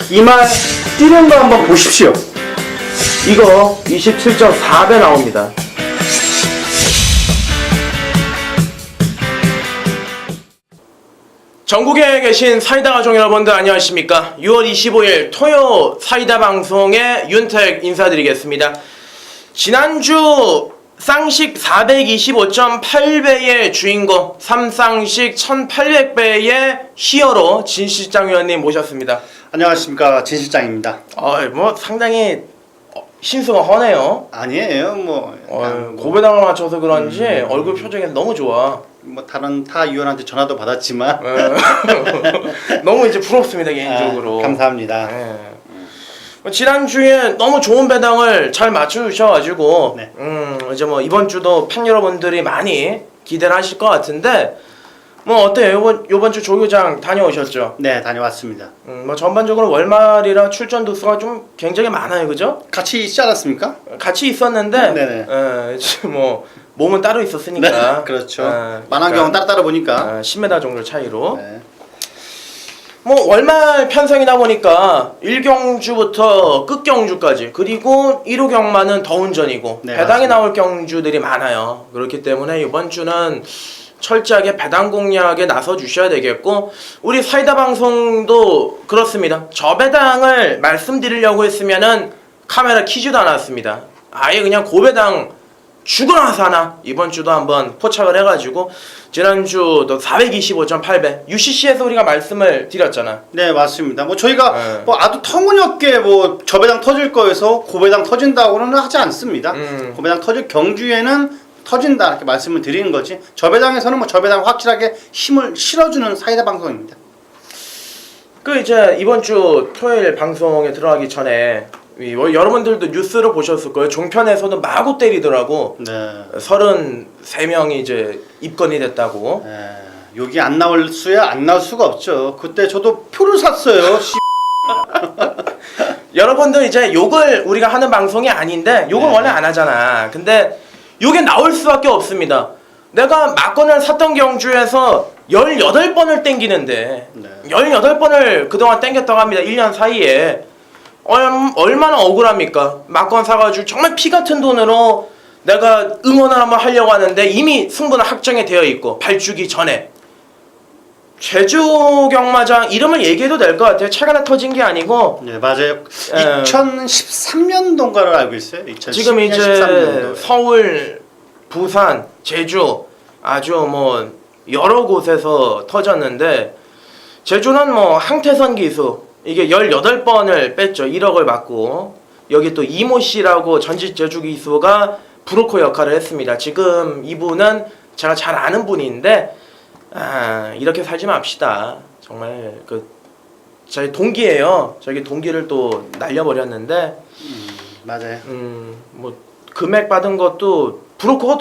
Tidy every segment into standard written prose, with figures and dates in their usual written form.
이 말 뛰는 거 한번 보십시오. 이거 27.4배 나옵니다. 전국에 계신 사이다 가족 여러분들 안녕하십니까? 6월 25일 토요 사이다 방송의 윤택 인사드리겠습니다. 지난주 쌍식 425.8배의 주인공, 삼쌍식 1800배의 히어로 진 실장 위원님 모셨습니다. 안녕하십니까, 진 실장입니다. 뭐 상당히 신수가 허네요. 아니에요, 고배당을 맞춰서 그런지 얼굴 표정이 너무 좋아. 다른 타 위원한테 전화도 받았지만 너무 이제 부럽습니다 개인적으로. 감사합니다. 지난주에 너무 좋은 배당을 잘 맞추셔가지고 네. 이제 뭐 이번 주도 팬 여러분들이 많이 기대를 하실 것 같은데 뭐 어때요? 요번 주 조교장 다녀오셨죠? 네, 다녀왔습니다. 뭐 전반적으로 월말이라 출전 두수가 좀 굉장히 많아요, 그죠? 같이 있지 않았습니까? 같이 있었는데 네네. 지금 뭐 몸은 따로 있었으니까. 네, 그렇죠. 만환경은 따로 보니까 10m 정도 차이로. 네. 뭐 월말 편성이다 보니까 1경주부터 끝경주까지 그리고 1호 경마는 더운전이고 네, 배당이 맞습니다. 나올 경주들이 많아요. 그렇기 때문에 이번 주는 철저하게 배당 공략에 나서 주셔야 되겠고 우리 사이다 방송도 그렇습니다. 저 배당을 말씀드리려고 했으면은 카메라 켜지도 않았습니다. 아예 그냥 고배당 죽어나 사나 이번 주도 한번 포착을 해가지고 지난주도 425.8배 UCC에서 우리가 말씀을 드렸잖아. 네, 맞습니다. 뭐 저희가 네. 뭐 아주 터무니없게 뭐 저배당 터질 거에서 고배당 터진다고는 하지 않습니다. 고배당 터질 경주에는 터진다 이렇게 말씀을 드리는 거지. 저배당에서는 뭐 저배당 확실하게 힘을 실어주는 사이다 방송입니다. 그 이제 이번 주 토요일 방송에 들어가기 전에 여러분들도 뉴스를 보셨을 거예요. 종편에서도 마구 때리더라고. 네. 33명이 이제 입건이 됐다고. 네. 여기 안 나올 수야 안 나올 수가 없죠. 그때 저도 표를 샀어요. 여러분들 이제 욕을 우리가 하는 방송이 아닌데 욕을 네. 원래 안 하잖아. 근데 욕이 나올 수밖에 없습니다. 내가 막건을 샀던 경주에서 18번을 땡기는데 네. 18번을 그동안 땡겼다고 합니다. 1년 사이에. 얼마나 억울합니까? 막건 사가지고 정말 피 같은 돈으로 내가 응원을 한번 하려고 하는데 이미 승부는 확정이 되어 있고 발주기 전에 제주 경마장 이름을 얘기해도 될 것 같아요. 최근에 터진 게 아니고 네, 맞아요. 2013년도인가를 알고 있어요. 2010년, 지금 이제 13년도. 서울, 부산, 제주 아주 뭐 여러 곳에서 터졌는데 제주는 뭐 항태선 기수 이게 18번을 뺐죠. 1억을 받고 여기 또 이모 씨라고 전직 제주 기수가 브로커 역할을 했습니다. 지금 이분은 제가 잘 아는 분인데 이렇게 살지 맙시다. 정말 저희 동기예요. 저기 동기를 또 날려버렸는데 맞아요. 뭐 금액 받은 것도 브로커가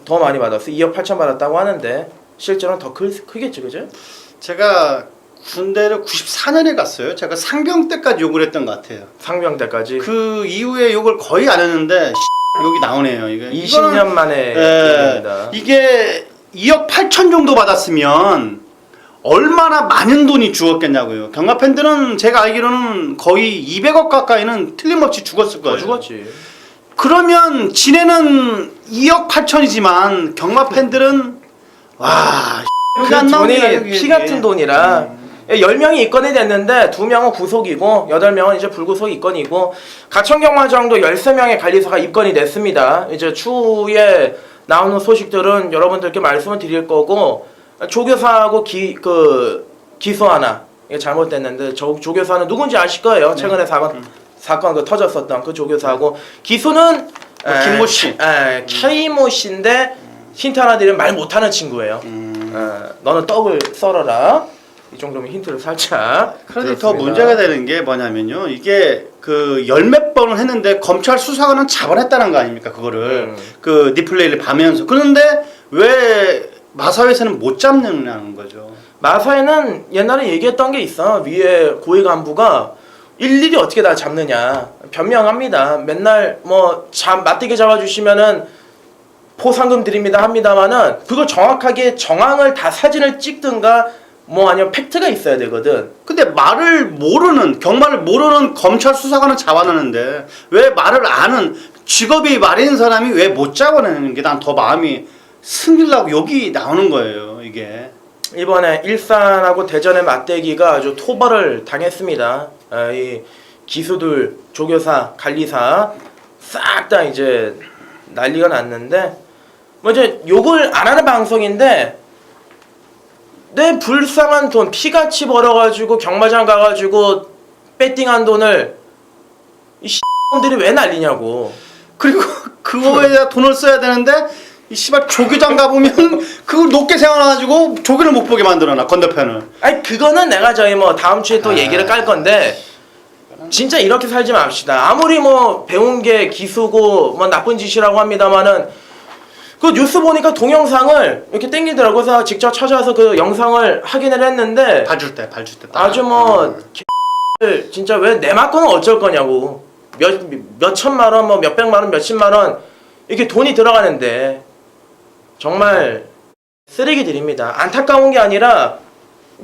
더 많이 받았어요. 2억 8천 받았다고 하는데 실제로는 더 크겠죠, 그죠? 제가 군대를 94년에 갔어요. 제가 상병 때까지 욕을 했던 것 같아요. 상병 때까지. 그 이후에 욕을 거의 안 했는데 욕이 나오네요. 이게 20년 만에 기억입니다. 이게 2억 8천 정도 받았으면 얼마나 많은 돈이 죽었겠냐고요. 경마 팬들은 제가 알기로는 거의 200억 가까이는 틀림없이 죽었을 거예요. 죽었지. 그러면 지네는 2억 8천이지만 경마 팬들은 와 그 돈이 피 같은 돈이라 10명이 입건이 됐는데 2명은 구속이고 8명은 이제 불구속 입건이고 가천경마장도 13명의 관리사가 입건이 됐습니다. 이제 추후에 나오는 소식들은 여러분들께 말씀을 드릴 거고 조교사하고 기소 하나 이게 잘못됐는데 조교사는 누군지 아실 거예요. 최근에 사건 터졌었던 그 조교사하고 기소는 김모 씨. K모 씨인데 힌트 하나 드리면 말 못하는 친구예요. 너는 떡을 썰어라. 이 정도면 힌트를 살짝. 그런데 더 문제가 되는 게 뭐냐면요. 이게 그 열 몇 번을 했는데 검찰 수사관은 잡아냈다는 거 아닙니까? 그거를 그 리플레이를 봐면서. 그런데 왜 마사회에서는 못 잡느냐는 거죠. 마사회는 옛날에 얘기했던 게 있어. 위에 고위 간부가 일일이 어떻게 다 잡느냐 변명합니다. 맨날 뭐 맞대기 잡아주시면은 포상금 드립니다 합니다만은 그걸 정확하게 정황을 다 사진을 찍든가 뭐 아니면 팩트가 있어야 되거든. 근데 경마를 모르는 검찰 수사관은 잡아내는데 왜 말을 아는 직업이 말인 사람이 왜 못 잡아내는 게 난 더 마음이 승질나고 욕이 나오는 거예요, 이게. 이번에 일산하고 대전의 맞대기가 아주 토벌을 당했습니다. 이 기수들, 조교사, 관리사 싹 다 이제 난리가 났는데 뭐 이제 욕을 안 하는 방송인데 내 불쌍한 돈 피같이 벌어가지고 경마장 가가지고 배팅한 돈을 이 X들이 왜 날리냐고. 그리고 그거에 돈을 써야 되는데 이 씨발 조교장 가보면 그걸 높게 세워놔가지고 조교를 못 보게 만들어놔, 건너편을. 아니 그거는 내가 저희 뭐 다음 주에 또 얘기를 깔 건데 진짜 이렇게 살지 맙시다. 아무리 뭐 배운 게 기수고 뭐 나쁜 짓이라고 합니다만은 그 뉴스 보니까 동영상을 이렇게 땡기더라고. 그래서 직접 찾아서 그 영상을 확인을 했는데 봐줄 때 아주 뭐 진짜 왜 내 맞고는 어쩔 거냐고. 몇 천만 원, 뭐 몇백만 원, 몇십만 원 이렇게 돈이 들어가는데 정말 쓰레기들입니다. 안타까운 게 아니라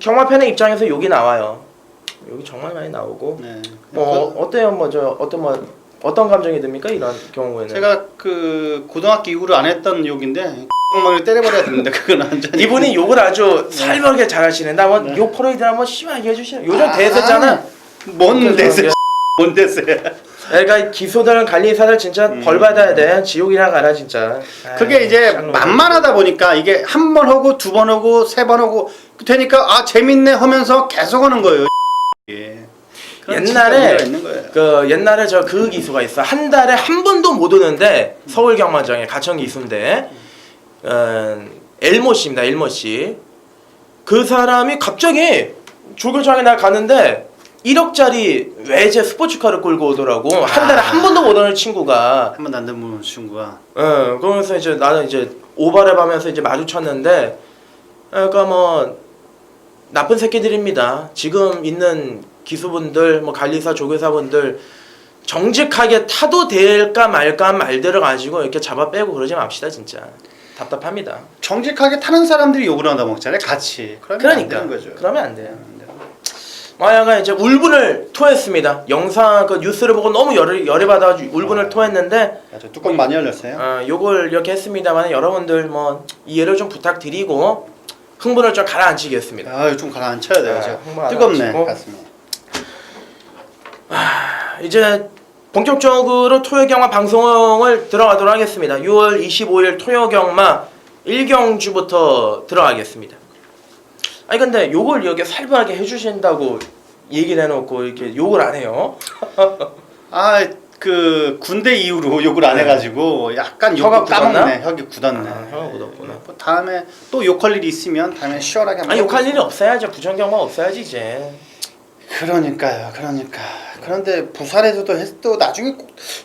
경마팬의 입장에서 욕이 나와요. 욕이 정말 많이 나오고. 네. 뭐 어때요? 어떤 감정이 듭니까? 이런 경우에는. 제가 그 고등학교 이후로 안 했던 욕인데 을 때려버려야 됩니다. 그건 완전히. 이분이 욕을 아주 살벌하게 잘하시는데 한번 욕 퍼레이드 한번 심하게 해주시요. 요즘 대세잖아. 뭔 대세? 뭔 대세? 그러니까 기소들 관리사들 진짜 벌 받아야 돼. 지옥이나 가라 진짜. 그게 이제 만만하다 보니까 이게 한 번 하고 두 번 하고 세 번 하고 되니까 아 재밌네 하면서 계속 하는 거예요. 예. 옛날에 저 그 기수가 있어. 한 달에 한 번도 못 오는데 서울 경마장에 가청 기수인데 엘모 씨입니다. 엘모 씨. 그 사람이 갑자기 조교장에 날 가는데 1억짜리 외제 스포츠카를 끌고 오더라고. 한 달에 한 번도 못 오는 친구가. 한 번도 안 되는 친구가. 그러면서 이제 나는 이제 오버랩 하면서 이제 마주쳤는데, 그러니까 뭐 나쁜 새끼들입니다. 지금 있는 기수분들, 뭐 관리사, 조교사분들 정직하게 타도 될까 말까 말들을 가지고 이렇게 잡아 빼고 그러지 맙시다 진짜. 답답합니다. 정직하게 타는 사람들이 욕을 한다 먹잖아요. 같이. 그러니까 안 되는 거죠. 그러면 안 돼요. 마야가 이제 울분을 토했습니다. 영상 그 뉴스를 보고 너무 열이 받아가지고 울분을 토했는데 저 뚜껑 많이 열렸어요. 요걸 이렇게 했습니다만 여러분들 뭐 이해를 좀 부탁드리고 흥분을 좀 가라앉히겠습니다. 좀 가라앉혀야 돼요. 흥분 뜨겁네 가라앉히고. 가슴이. 이제 본격적으로 토요경마 방송을 들어가도록 하겠습니다. 6월 25일 토요경마 1경주부터 들어가겠습니다. 아니 근데 욕을 이렇게 살벌하게 해주신다고 얘기를 해놓고 이렇게 욕을 안 해요. 그 군대 이후로 욕을 안 해가지고 약간 혀가 욕을 까먹네. 혀가 굳었네. 혀가 굳었구나. 뭐 다음에 또 욕할 일이 있으면 다음에 시원하게 한번. 욕할 일이 없어야죠. 부정경마 없어야지 이제. 그러니까요. 그런데 부산에서도 또 나중에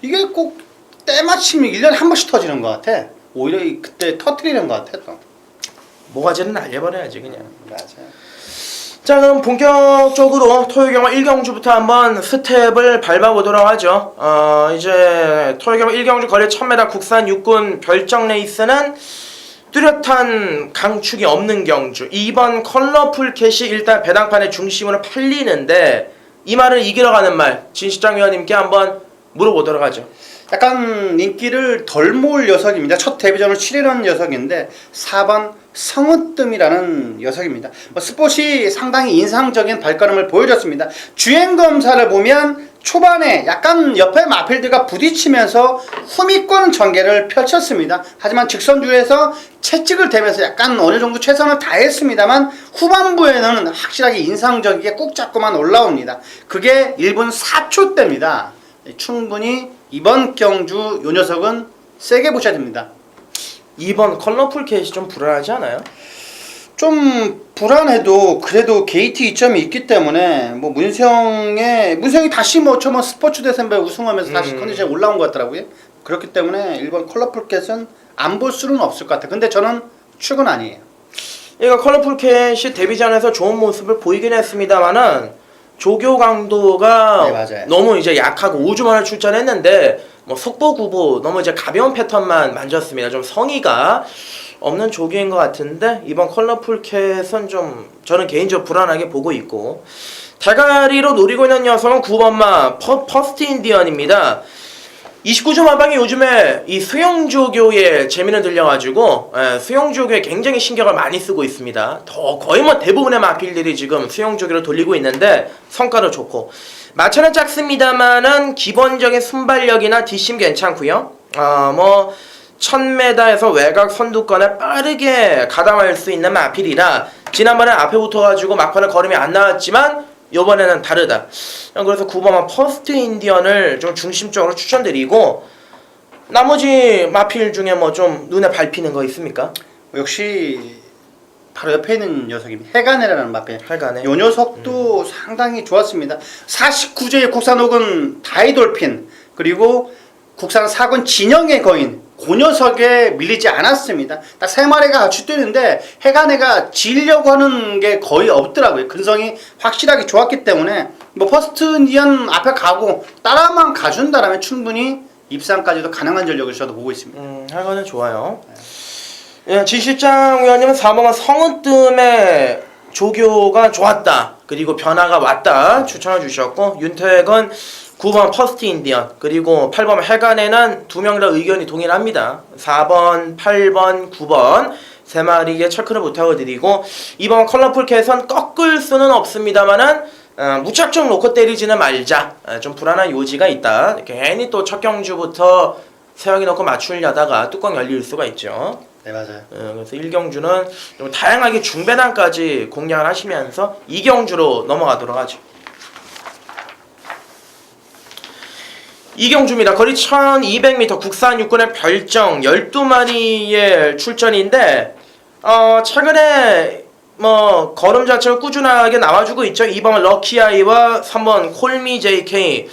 이게 꼭 때마침 1년에 한 번씩 터지는 것 같아. 오히려 그때 터트리는 것 같아 또. 모가지는 날려버려야지 그냥. 맞아요. 자 그럼 본격적으로 토요경마 1경주부터 한번 스텝을 밟아보도록 하죠. 이제 토요경마 1경주 거리 1000m 국산 육군 별정 레이스는 뚜렷한 강축이 없는 경주. 2번 컬러풀 캣이 일단 배당판의 중심으로 팔리는데 이 말을 이기러 가는 말 진시장 위원님께 한번 물어보도록 하죠. 약간 인기를 덜 모을 녀석입니다. 첫 데뷔전을 치르는 녀석인데 4번 성으뜸이라는 녀석입니다. 스폿이 상당히 인상적인 발걸음을 보여줬습니다. 주행 검사를 보면 초반에 약간 옆에 마필드가 부딪히면서 후미권 전개를 펼쳤습니다. 하지만 직선주에서 채찍을 대면서 약간 어느 정도 최선을 다했습니다만 후반부에는 확실하게 인상적이게 꾹 잡고만 올라옵니다. 그게 1분 4초 대입니다. 충분히 이번 경주 요 녀석은 세게 보셔야 됩니다. 2번 컬러풀 캣이 좀 불안하지 않아요? 좀 불안해도 그래도 게이트 이점이 있기 때문에 뭐 문성이 다시 스포츠 대선배 우승하면서 다시 컨디션이 올라온 것 같더라고요. 그렇기 때문에 1번 컬러풀 캣은 안 볼 수는 없을 것 같아요. 근데 저는 축은 아니에요. 얘가 컬러풀 캣이 데뷔전에서 좋은 모습을 보이긴 했습니다만은 조교 강도가 너무 이제 약하고 5주 만에 출전했는데 뭐 속보 구보 너무 이제 가벼운 패턴만 만졌습니다. 좀 성의가 없는 조기인 것 같은데 이번 컬러풀 캣은 좀 저는 개인적으로 불안하게 보고 있고, 대가리로 노리고 있는 녀석은 9번마 퍼스트 인디언입니다. 29점 마방이 요즘에 이 수영조교에 재미는 들려가지고 수영조교에 굉장히 신경을 많이 쓰고 있습니다. 거의 뭐 대부분의 마필들이 지금 수영조교를 돌리고 있는데 성과도 좋고, 마차는 작습니다만은 기본적인 순발력이나 뒷심 괜찮고요. 뭐 1000m에서 외곽 선두권에 빠르게 가담할 수 있는 마필이라 지난번에 앞에 붙어가지고 막판에 걸음이 안 나왔지만 요번에는 다르다. 그래서 9번만 퍼스트 인디언을 좀 중심적으로 추천드리고, 나머지 마필 중에 뭐 좀 눈에 밟히는 거 있습니까? 역시 바로 옆에 있는 녀석입니다. 해가네라는 마필. 해가네. 요 녀석도 상당히 좋았습니다. 49제의 국산 혹은 다이돌핀, 그리고 국산 4군 진영의 거인, 그 녀석에 밀리지 않았습니다. 딱 3마리가 같이 뛰는데 해가네가 지려고 하는 게 거의 없더라고요. 근성이 확실하게 좋았기 때문에 뭐 퍼스트 인디언 앞에 가고 따라만 가준다라면 충분히 입상까지도 가능한 전력을 저도 보고 있습니다. 해가네 좋아요. 예, 지 실장 위원님은 4번은 성은뜸의 조교가 좋았다, 그리고 변화가 왔다 추천해 주셨고, 윤택은 9번 퍼스트 인디언, 그리고 8번 해간에는 두 명 다 의견이 동일합니다. 4번, 8번, 9번 세 마리에 체크를 못하고 드리고, 이번 컬러풀 캣은 꺾을 수는 없습니다만은 무작정 놓고 때리지는 말자. 좀 불안한 요지가 있다. 괜히 또 첫 경주부터 세영이 넣고 맞추려다가 뚜껑 열릴 수가 있죠. 네, 맞아요. 그래서 1경주는 좀 다양하게 중배단까지 공략을 하시면서 2경주로 넘어가도록 하죠. 2경주입니다. 거리 1200m 국산 육군의 별정 12마리의 출전인데 최근에 뭐 걸음 자체가 꾸준하게 나와주고 있죠. 2번 럭키아이와 3번 콜미 JK,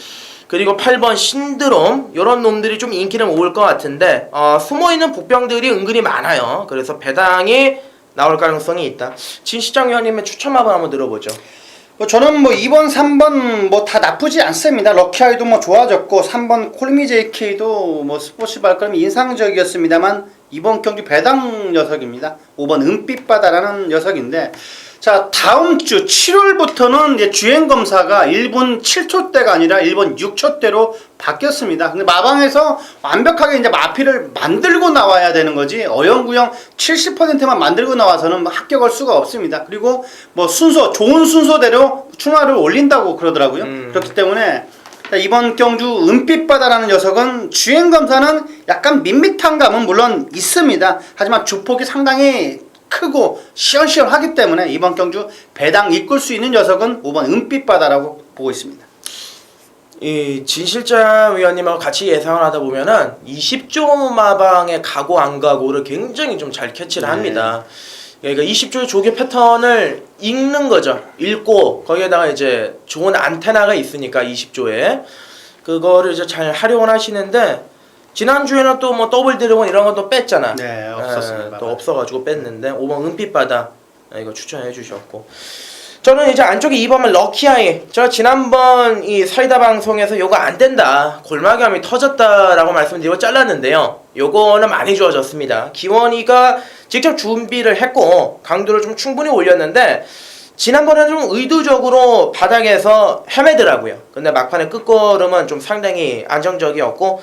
그리고 8번 신드롬, 요런 놈들이 좀 인기는 모을 것 같은데 숨어있는 복병들이 은근히 많아요. 그래서 배당이 나올 가능성이 있다. 진시장 위원님의 추천마을 한번 들어보죠. 저는 뭐 2번, 3번 뭐 다 나쁘지 않습니다. 럭키아이도 뭐 좋아졌고 3번 콜미 JK도 뭐 스포츠 발걸음이 인상적이었습니다만 이번 경기 배당 녀석입니다. 5번 은빛바다라는 녀석인데, 자 다음 주 7월부터는 이제 주행 검사가 1분 7초대가 아니라 1분 6초대로 바뀌었습니다. 근데 마방에서 완벽하게 이제 마피를 만들고 나와야 되는 거지, 어영구영 70%만 만들고 나와서는 합격할 수가 없습니다. 그리고 뭐 좋은 순서대로 충화를 올린다고 그러더라고요. 그렇기 때문에 이번 경주 은빛바다라는 녀석은 주행 검사는 약간 밋밋한 감은 물론 있습니다. 하지만 주폭이 상당히 크고 시원시원하기 때문에 이번 경주 배당 이끌 수 있는 녀석은 5번 은빛바다라고 보고 있습니다. 이 진실장 위원님하고 같이 예상을 하다 보면은 20조 마방에 가고 안 가고를 굉장히 좀 잘 캐치를 합니다. 그러니까 20조의 조개 패턴을 읽는 거죠. 읽고 거기에다가 이제 좋은 안테나가 있으니까 20조에 그거를 이제 잘 활용을 하시는데, 지난주에는 또 뭐 더블 드래곤 이런 건 또 뺐잖아. 네, 없었습니다. 또 없어가지고 뺐는데 5번 은빛바다 이거 추천해 주셨고, 저는 이제 안쪽에 2번은 럭키아이. 저 지난번 이 사이다 방송에서 요거 안 된다, 골마감이 터졌다라고 말씀드리고 잘랐는데요. 요거는 많이 좋아졌습니다. 기원이가 직접 준비를 했고 강도를 좀 충분히 올렸는데 지난번에는 좀 의도적으로 바닥에서 헤매더라고요. 근데 막판에 끝걸음은 좀 상당히 안정적이었고,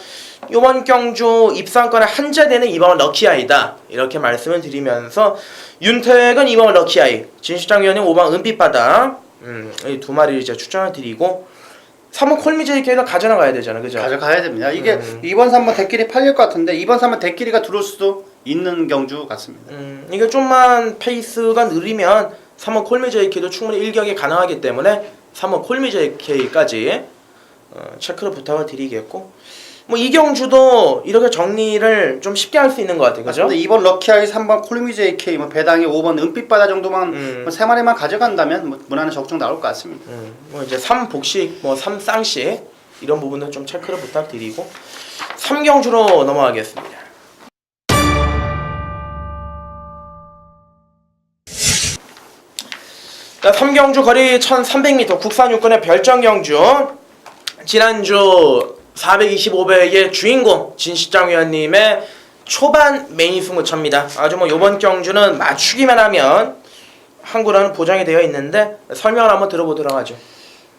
요번 경주 입상권에 한자되는 2번 럭키아이다 이렇게 말씀을 드리면서, 윤택은 2번 럭키아이, 진실장 위원님 5번 은빛바다, 이 두 마리 이제 추천을 드리고, 3번 콜미 JK도 가져나가야 되잖아, 그죠? 가져가야 됩니다. 이게 2번, 3번 대끼리 팔릴 것 같은데 2번, 3번 대끼리가 들어올 수도 있는 경주 같습니다. 이게 좀만 페이스가 느리면 3번 콜미 JK도 충분히 일격이 가능하기 때문에 3번 콜미 JK까지 체크를 부탁을 드리겠고, 뭐 이경주도 이렇게 정리를 좀 쉽게 할 수 있는 것 같아요, 그죠? 근데 2번 럭키아이, 3번 콜미 JK, 뭐 배당에 5번 은빛바다 정도만 뭐 3마리만 가져간다면 뭐 무난한 적정 나올 것 같습니다. 뭐 이제 3복식, 뭐 3쌍식 이런 부분은 좀 체크를 부탁드리고 3경주로 넘어가겠습니다. 자, 3경주 거리 1300m 국산 육군의 별정 경주, 지난주 425배의 주인공 진시장 위원님의 초반 메인 승부처입니다. 아주 뭐 이번 경주는 맞추기만 하면 항구라는 보장이 되어 있는데 설명을 한번 들어보도록 하죠.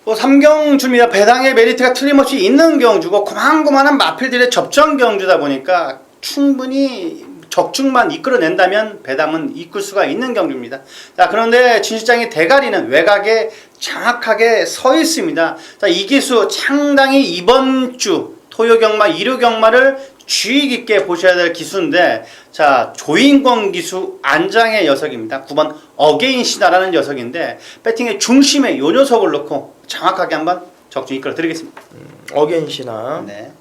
뭐 3경주입니다. 배당의 메리트가 틀림없이 있는 경주고 고만고만한 마필들의 접전 경주다 보니까 충분히 적중만 이끌어낸다면 배당은 이끌 수가 있는 경주입니다. 자, 그런데 진 실장의 대가리는 외곽에 정확하게 서 있습니다. 자, 이 기수 상당히 이번 주 토요경마, 일요경마를 주의 깊게 보셔야 될 기수인데, 자, 조인권 기수 안장의 녀석입니다. 9번 어게인 시나라는 녀석인데 배팅의 중심에 요 녀석을 놓고 정확하게 한번 적중 이끌어 드리겠습니다. 어겐시나. 네.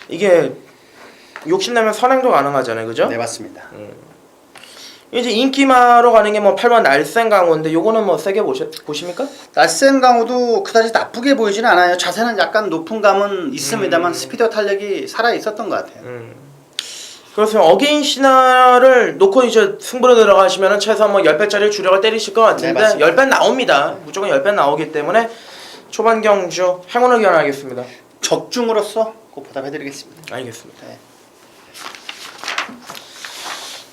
이게 욕심내면 선행도 가능하잖아요, 그죠? 네, 맞습니다. 이제 인기마로 가는 게 뭐 8번 날쌘 강호인데 요거는 뭐 세게 보십니까? 날쌘 강호도 그다지 나쁘게 보이지는 않아요. 자세는 약간 높은 감은 있습니다만 스피드 탄력이 살아 있었던 것 같아요. 그렇습니다. 어게인 시나를 놓고 이제 승부로 들어가시면은 최소 뭐 10배짜리 주력을 때리실 것 같은데, 네, 10배 나옵니다. 무조건 10배 나오기 때문에 초반 경주 행운을 기원하겠습니다. 적중으로서 꼭 보답해드리겠습니다. 알겠습니다. 네.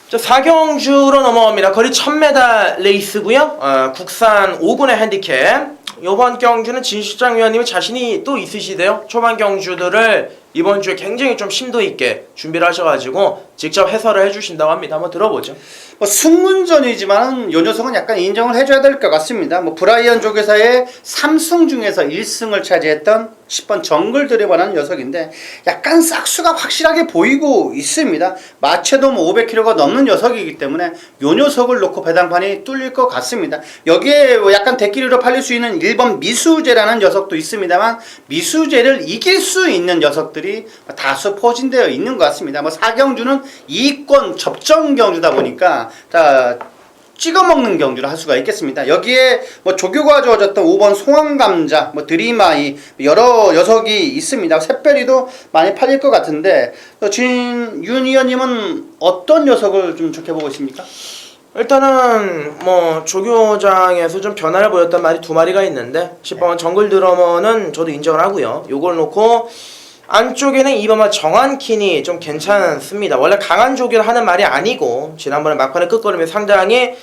자, 4경주로 넘어갑니다. 거리 1000m 레이스고요. 국산 5군의 핸디캡. 이번 경주는 진실장 위원님이 자신이 또 있으시대요. 초반 경주들을 이번 주에 굉장히 좀 심도 있게 준비를 하셔가지고 직접 해설을 해주신다고 합니다. 한번 들어보죠. 뭐 승문전이지만 요 녀석은 약간 인정을 해줘야 될 것 같습니다. 뭐 브라이언 조교사의 3승 중에서 1승을 차지했던 10번 정글들에 관한 녀석인데 약간 싹수가 확실하게 보이고 있습니다. 마체도 뭐 500kg가 넘는 녀석이기 때문에 요 녀석을 놓고 배당판이 뚫릴 것 같습니다. 여기에 뭐 약간 대끼리로 팔릴 수 있는 1번 미수제라는 녀석도 있습니다만 미수제를 이길 수 있는 녀석들이 다수 포진되어 있는 것 같습니다. 뭐 4경주는 2권 접전 경주다 보니까 자, 찍어먹는 경주를 할 수가 있겠습니다. 여기에 뭐 조교가 주어졌던 5번 송황감자, 뭐 드리마이 여러 녀석이 있습니다. 샛별이도 많이 팔릴 것 같은데 윤 의원님은 어떤 녀석을 좀 좋게 보고 있습니까? 일단은 뭐 조교장에서 좀 변화를 보였던 말이 두 마리가 있는데 10번 정글 드러머는 저도 인정을 하고요. 요걸 놓고 안쪽에는 2번만 정한킨이 좀 괜찮습니다. 원래 강한 조교를 하는 말이 아니고 지난번에 막판에 끝걸음이 상당히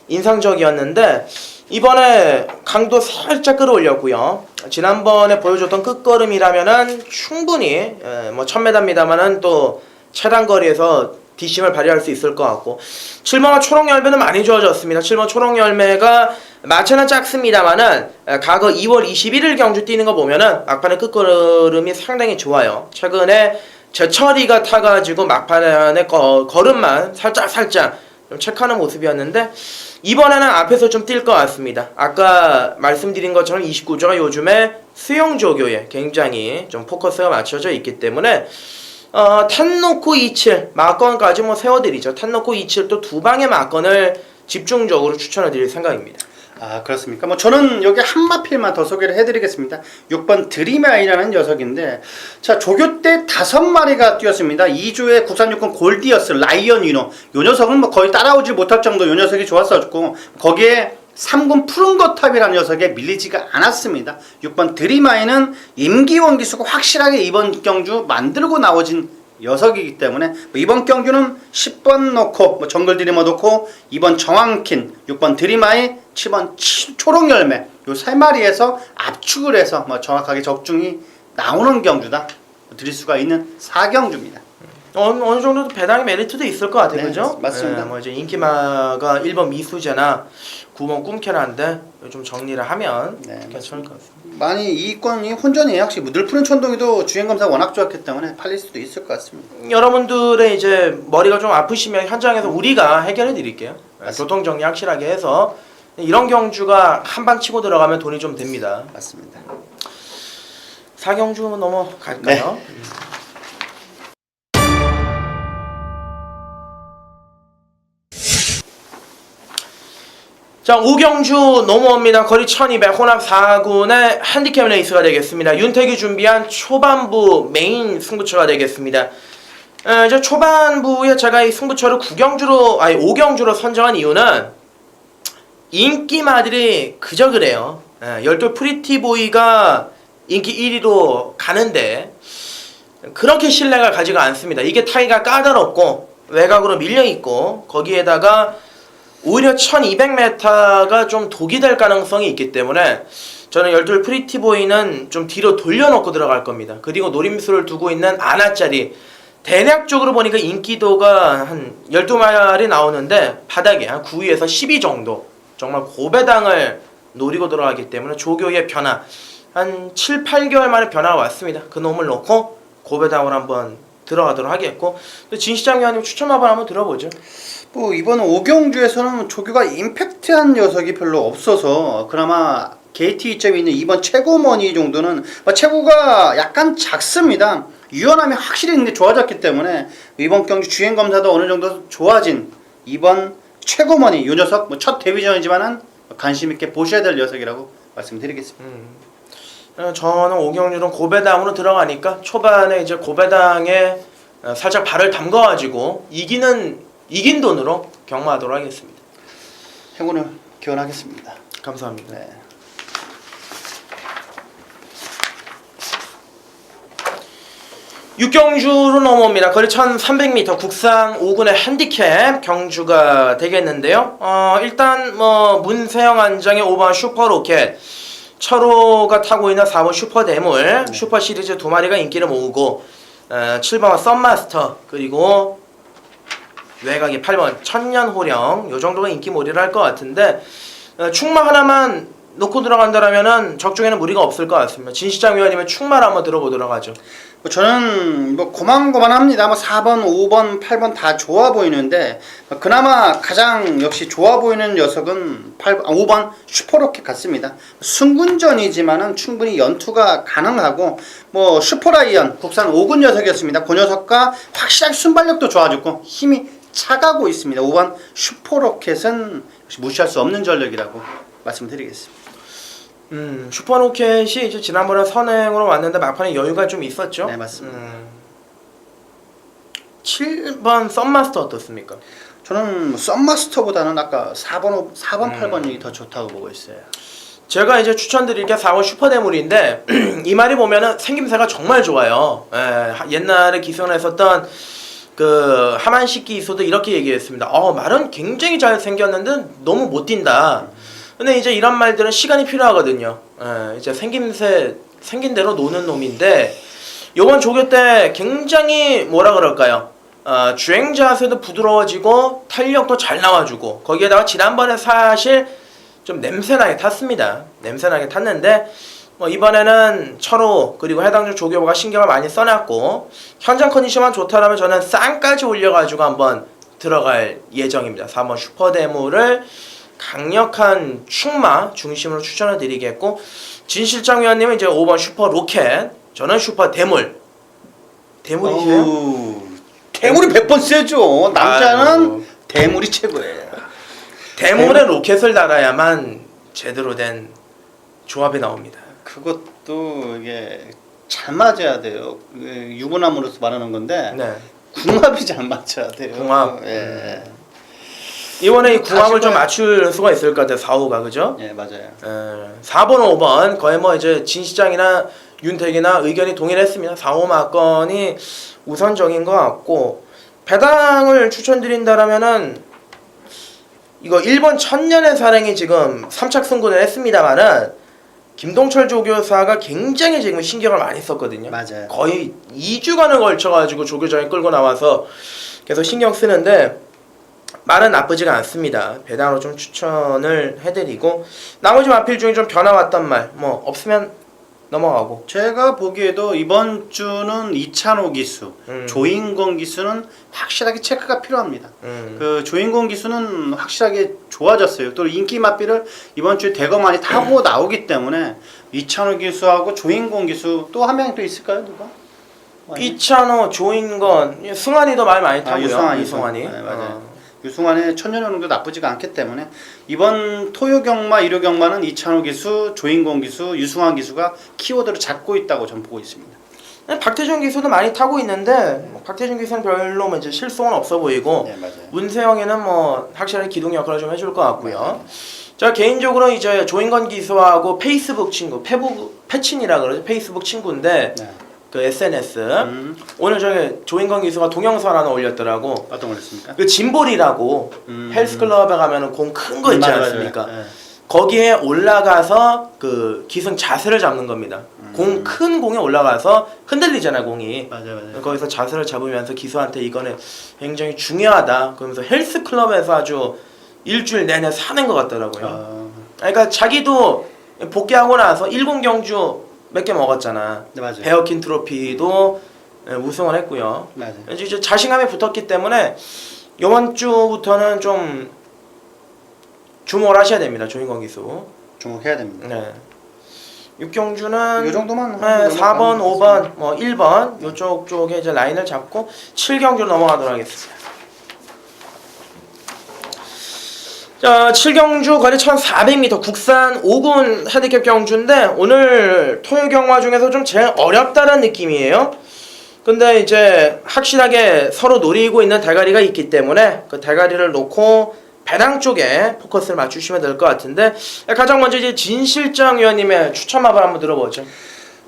인상적이었는데 이번에 강도 살짝 끌어올렸고요. 지난번에 보여줬던 끝걸음이라면은 충분히 뭐 1000m입니다만은 또 최단 거리에서 뒷심을 발휘할 수 있을 것 같고 7번화 초록열매는 많이 좋아졌습니다. 7번 초록열매가 마체는 작습니다만은 과거 2월 21일 경주 뛰는 거 보면은 막판의 끝걸음이 상당히 좋아요. 최근에 제철이가 타가지고 막판에 걸음만 살짝 좀 체크하는 모습이었는데 이번에는 앞에서 좀 뛸 것 같습니다. 아까 말씀드린 것처럼 29조가 요즘에 수영조교에 굉장히 좀 포커스가 맞춰져 있기 때문에 탄노코 27 막건까지 뭐 세워드리죠. 탄노코 27 또 두 방의 막건을 집중적으로 추천해 드릴 생각입니다. 아, 그렇습니까? 뭐 저는 여기 한 마필만 더 소개를 해드리겠습니다. 6번 드리마이라는 녀석인데 자, 조교 때 5마리가 뛰었습니다. 2조의 국산 6권 골디어스, 라이언 위노 요 녀석은 뭐 거의 따라오지 못할 정도 요 녀석이 좋았었고 거기에 3군 푸른거탑이라는 녀석에 밀리지가 않았습니다. 6번 드리마이는 임기원 기수가 확실하게 이번 경주 만들고 나오진 녀석이기 때문에 이번 경주는 10번 놓고 뭐 정글 드리머 놓고 2번 정황킨, 6번 드리마이, 7번 초록열매 요 세 마리에서 압축을 해서 뭐 정확하게 적중이 나오는 경주다 드릴 수가 있는 4경주입니다. 어느 정도 배당의 메리트도 있을 것 같아요, 네, 그죠? 맞습니다. 뭐 이제 인기마가 1번 미수제나 9번 꿈캐라인데 좀 정리를 하면 괜찮을 것 같습니다. 많이 이권이 혼전이에요. 확실히 물푸른 천동이도 주행검사가 워낙 좋았기 때문에 팔릴 수도 있을 것 같습니다. 여러분들의 이제 머리가 좀 아프시면 현장에서 우리가 해결해 드릴게요. 교통 정리 확실하게 해서 이런 경주가 한 방 치고 들어가면 돈이 좀 됩니다. 맞습니다. 4경주 넘어갈까요? 네. 자, 5경주 넘어옵니다. 거리 1200 혼합 4군의 핸디캡 레이스가 되겠습니다. 윤택이 준비한 초반부 메인 승부처가 되겠습니다. 이제 초반부에 제가 이 승부처를 5경주로 선정한 이유는 인기마들이 그저 그래요. 열돌 프리티보이가 인기 1위로 가는데 그렇게 신뢰가 가지가 않습니다. 이게 타이가 까다롭고 외곽으로 밀려 있고 거기에다가 오히려 1200m가 좀 독이 될 가능성이 있기 때문에 저는 12 프리티보이는 좀 뒤로 돌려놓고 들어갈 겁니다. 그리고 노림수를 두고 있는 아나짜리 대략적으로 보니까 인기도가 한 12마리 나오는데 바닥에 한 9위에서 12 정도 정말 고배당을 노리고 들어가기 때문에 조교의 변화 한 7, 8개월 만에 변화가 왔습니다. 그 놈을 놓고 고배당으로 한번 들어가도록 하겠고 진 시장 위원님 추천 한번 들어보죠. 뭐 이번 오경주에서는 조교가 임팩트한 녀석이 별로 없어서 그나마 게이트 이점이 있는 이번 최고머니 정도는 최고가 약간 작습니다. 유연함이 확실히 근데 좋아졌기 때문에 이번 경주 주행 검사도 어느 정도 좋아진 이번 최고머니 이 녀석 뭐 첫 데뷔전이지만은 관심 있게 보셔야 될 녀석이라고 말씀드리겠습니다. 저는 오경률은 고배당으로 들어가니까 초반에 이제 고배당에 살짝 발을 담가가지고 이긴 돈으로 경마하도록 하겠습니다. 행운을 기원하겠습니다. 감사합니다. 네. 육경주로 넘어옵니다. 거리 1300m 국상 5군의 핸디캡 경주가 되겠는데요. 일단 뭐 문세영 안장의 5번 슈퍼로켓 철호가 타고 있는 4번 슈퍼대물 슈퍼 시리즈 2마리가 인기를 모으고 7번 썸마스터 그리고 외곽이 8번 천년호령 요 정도가 인기몰이를 할 것 같은데 충마 하나만 놓고 들어간다라면은 적중에는 무리가 없을 것 같습니다. 진시장 위원님의 충마를 한번 들어보도록 하죠. 저는 뭐 고만고만합니다. 뭐 4번, 5번, 8번 다 좋아 보이는데 그나마 가장 역시 좋아 보이는 녀석은 5번 슈퍼로켓 같습니다. 승군전이지만은 충분히 연투가 가능하고 뭐 슈퍼라이언 국산 5군 녀석이었습니다. 그 녀석과 확실하게 순발력도 좋아졌고 힘이 차가고 있습니다. 5번 슈퍼로켓은 역시 무시할 수 없는 전력이라고 말씀드리겠습니다. 슈퍼로켓이 이제 지난번에 선행으로 왔는데 막판에 여유가 좀 있었죠. 네, 맞습니다. 7번 썸마스터 어떻습니까? 저는 뭐 썸마스터보다는 아까 4번, 8번이 더 좋다고 보고 있어요. 제가 이제 추천드릴 게 4번 슈퍼대물인데 이 말이 보면은 생김새가 정말 좋아요. 옛날에 기선했었던 그 하만식 기소도 이렇게 얘기했습니다. 말은 굉장히 잘 생겼는데 너무 못 뛴다. 근데 이제 이런 말들은 시간이 필요하거든요. 이제 생긴 대로 노는 놈인데 요번 조교 때 굉장히 뭐라 그럴까요? 주행 자세도 부드러워지고 탄력도 잘 나와주고 거기에다가 지난번에 사실 좀 냄새나게 탔습니다. 냄새나게 탔는데 뭐 이번에는 철호 그리고 해당 중 조교부가 신경을 많이 써놨고 현장 컨디션만 좋다라면 저는 쌍까지 올려가지고 한번 들어갈 예정입니다. 3번 슈퍼대물을 강력한 충마 중심으로 추천을 드리겠고 진실장 위원님은 이제 5번 슈퍼로켓 저는 슈퍼대물 대물이세요? 대물이 100번 세죠. 남자는 대물이 최고예요. 대물에 로켓을 달아야만 제대로 된 조합이 나옵니다. 그것도 이게 잘 맞아야 돼요. 유부남으로서 말하는 건데 네. 궁합이 잘 맞아야 돼요. 궁합. 예. 이번에 이 궁합을 좀 맞출 수가 있을 것 같아요. 4, 5가 그죠? 예, 맞아요. 4번, 5번 거의 뭐 이제 진시장이나 윤택이나 의견이 동일했습니다. 4, 5 막건이 우선적인 것 같고 배당을 추천드린다라면은 이거 1번 천년의 사랑이 지금 3착 승군을 했습니다만은 김동철 조교사가 굉장히 지금 신경을 많이 썼거든요. 맞아요. 거의 2주간을 걸쳐가지고 조교장이 끌고 나와서 계속 신경 쓰는데 말은 나쁘지가 않습니다. 배당으로 좀 추천을 해드리고 나머지 마필 중에 좀 변화 왔단 말 뭐 없으면 넘어가고 제가 보기에도 이번 주는 이찬호 기수, 조인권 기수는 확실하게 체크가 필요합니다. 그 조인권 기수는 확실하게 좋아졌어요. 또 인기 맛비를 이번 주에 대거 많이 타고 나오기 때문에 이찬호 기수하고 조인권 기수 또 한 명이 또 있을까요, 누가? 이찬호, 조인권, 승환이도 말 많이 타고요. 유승환이. 네, 맞아요. 유승환의 천년호령도 나쁘지가 않기 때문에 이번 토요경마, 일요경마는 이찬호 기수, 조인권 기수, 유승환 기수가 키워드를 잡고 있다고 저는 보고 있습니다. 박태준 기수도 많이 타고 있는데 박태준 기수는 별로 이제 실속은 없어 보이고 네, 맞아요. 문세영이는 뭐 확실하게 기둥 역할을 좀 해줄 것 같고요. 제가 개인적으로 이제 조인권 기수하고 페이스북 친구, 패친이라 그러죠. 페이스북 친구인데 네. 그 SNS. 오늘 저기 조인건 기수가 동영상 하나 올렸더라고. 어떤 거였습니까? 그 짐볼이라고 헬스클럽에 가면은 공 큰 거 있지 맞아, 않습니까? 맞아. 네. 거기에 올라가서 그 기승 자세를 잡는 겁니다. 큰 공에 올라가서 흔들리잖아 공이. 맞아. 거기서 자세를 잡으면서 기수한테 이거는 굉장히 중요하다. 그러면서 헬스클럽에서 아주 일주일 내내 사는 것 같더라고요. 그러니까 자기도 복귀하고 나서 1군 경주 몇 개 먹었잖아. 네, 맞아요. 베어킨 트로피도 우승을 했고요. 맞아요. 이제 자신감이 붙었기 때문에 이번 주부터는 좀 주목을 하셔야 됩니다. 조인건 기수. 주목해야 됩니다. 네. 6경주는 이 정도만 네, 4번, 5번, 뭐 1번 요쪽 쪽에 이제 라인을 잡고 7경주로 넘어가도록 하겠습니다. 자, 7경주 거리 1400m 국산 5군 헤디캡 경주인데 오늘 토요 경마 중에서 좀 제일 어렵다는 느낌이에요. 근데 이제 확실하게 서로 노리고 있는 대가리가 있기 때문에 그 대가리를 놓고 배당 쪽에 포커스를 맞추시면 될 것 같은데 가장 먼저 이제 진 실장 위원님의 추천마블 한번 들어보죠.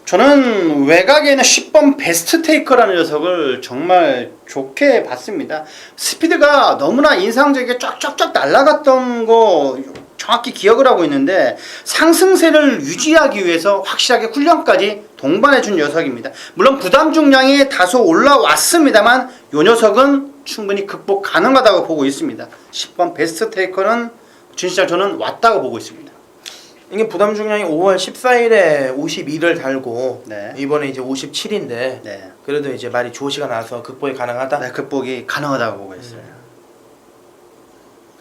저는 외곽에 있는 10번 베스트 테이커라는 녀석을 정말 좋게 봤습니다. 스피드가 너무나 인상적이게 쫙쫙쫙 날아갔던 거 정확히 기억을 하고 있는데 상승세를 유지하기 위해서 확실하게 훈련까지 동반해준 녀석입니다. 물론 부담 중량이 다소 올라왔습니다만 이 녀석은 충분히 극복 가능하다고 보고 있습니다. 10번 베스트 테이커는 진짜 저는 왔다고 보고 있습니다. 이게 부담 중량이 5월 14일에 52를 달고 네. 이번에 이제 57인데 네. 그래도 이제 말이 조시가 나서 극복이 가능하다. 네, 극복이 가능하다고 보고 있어요.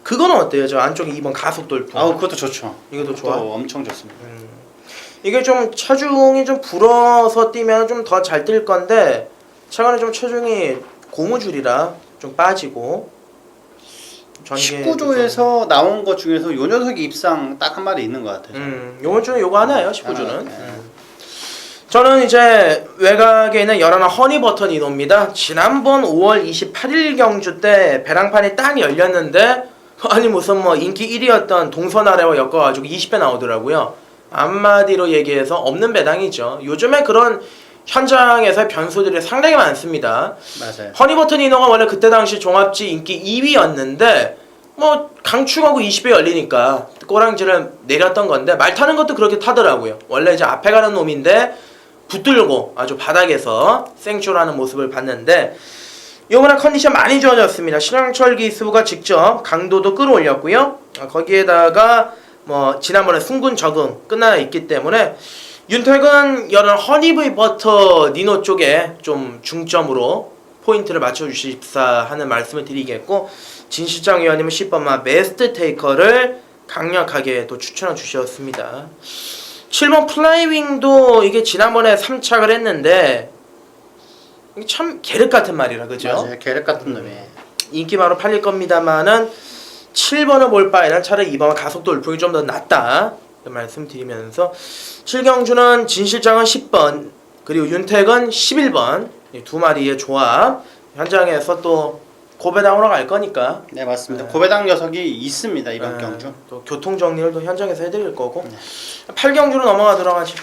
그거는 어때요? 저 안쪽에 2번 가속 돌풍. 아우 그것도 좋죠. 이것도 좋아. 엄청 좋습니다. 이게 좀 체중이 좀 불어서 뛰면 좀 더 잘 뛸 건데 최근에 좀 체중이 고무줄이라 좀 빠지고 19조에서 나온 것 중에서 요 녀석이 입상 딱 한 마리 있는 것 같아요. 요번 주는 요거 하나예요. 19주는. 네. 저는 이제 외곽에 있는 열하나 허니버터 니노입니다. 지난번 5월 28일 경주 때 배랑판이 딱 열렸는데 아니 무슨 뭐 인기 1위였던 동서나래와 엮어가지고 20배 나오더라고요. 한마디로 얘기해서 없는 배당이죠. 요즘에 그런 현장에서 변수들이 상당히 많습니다. 맞아요. 허니버터 니노가 원래 그때 당시 종합지 인기 2위였는데 뭐 강축하고 20배 열리니까 꼬랑지를 내렸던 건데 말 타는 것도 그렇게 타더라고요. 원래 이제 앞에 가는 놈인데 붙들고 아주 바닥에서 생쇼라는 모습을 봤는데 이번에 컨디션 많이 좋아졌습니다. 신영철 기수가 직접 강도도 끌어올렸고요. 거기에다가 뭐 지난번에 승군 적응 끝나 있기 때문에 윤택은 여름 허니브이 버터 니노 쪽에 좀 중점으로 포인트를 맞춰주십사 하는 말씀을 드리겠고 진실장 위원님은 10번마 베스트 테이커를 강력하게 또 추천해 주셨습니다. 7번 플라이윙도 이게 지난번에 3착을 했는데 이게 참 계륵 같은 말이라 그죠? 맞아요. 계륵 같은 놈이. 인기마로 팔릴 겁니다만은 7번을 볼 바에는 차라리 2번 가속 돌풍이 좀 더 낫다 말씀드리면서 7경주는 진실장은 10번 그리고 윤택은 11번 이 두 마리의 조합 현장에서 또 고배당으로 갈 거니까 네 맞습니다. 고배당 녀석이 있습니다 이번 네, 경주. 또 교통 정리를 또 현장에서 해드릴 거고 8경주로 넘어가도록 하죠.